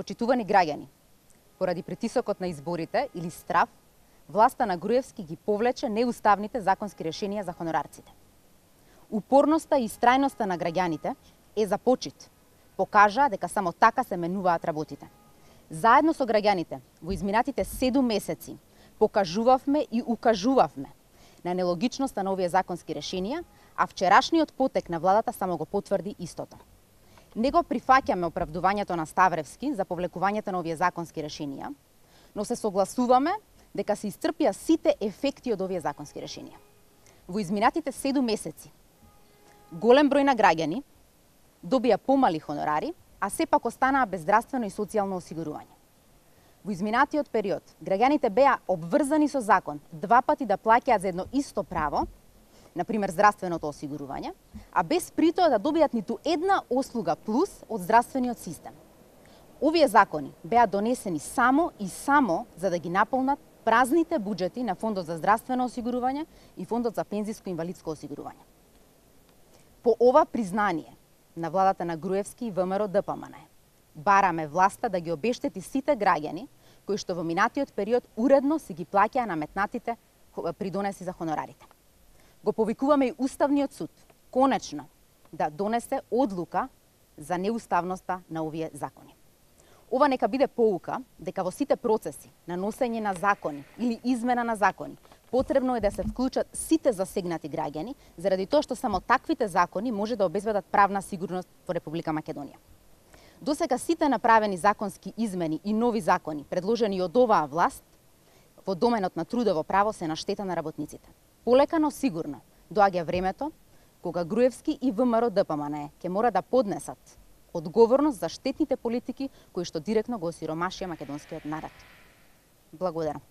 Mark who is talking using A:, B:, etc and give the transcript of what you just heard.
A: Почитувани граѓани, поради притисокот на изборите или страв, власта на Груевски ги повлече неуставните законски решенија за хонорарците. Упорноста и истрајноста на граѓаните е за почит. Покажа дека само така се менуваат работите. Заедно со граѓаните, во изминатите 7 месеци, покажувавме и укажувавме на нелогичноста на овие законски решенија, а вчерашниот потек на владата само го потврди истото. Не го прифаќаме оправдувањето на Ставревски за повлекувањето на овие законски решенија, но се согласуваме дека се исцрпија сите ефекти од овие законски решенија. Во изминатите 7 месеци, голем број на граѓани добија помали хонорари, а сепак останаа без здравствено и социјално осигурување. Во изминатиот период, граѓаните беа обврзани со закон 2 пати да плаќаат за едно исто право, например здравственото осигурување, а без притоа да добијат ниту една услуга плюс од здравствениот систем. Овие закони беа донесени само и само за да ги наполнат празните буџети на Фондот за здравствено осигурување и Фондот за пензиско и инвалидско осигурување. По ова признание на владата на Груевски и ВМРО-ДПМН бараме власта да ги обештети сите граѓани кои што во минатиот период уредно си ги плаќаа наметнатите придонеси за хонорарите. Го повикуваме и Уставниот суд конечно да донесе одлука за неуставноста на овие закони. Ова нека биде поука дека во сите процеси на носење на закони или измена на закони потребно е да се вклучат сите засегнати граѓани, заради тоа што само таквите закони може да обезбедат правна сигурност во Република Македонија. Досега сите направени законски измени и нови закони предложени од оваа власт во доменот на трудово право се на штета на работниците. Полека, но сигурно доаѓа времето кога Груевски и ВМРО-ДПМН ќе мора да поднесат одговорност за штетните политики кои што директно го осиромашија македонскиот народ. Благодарам.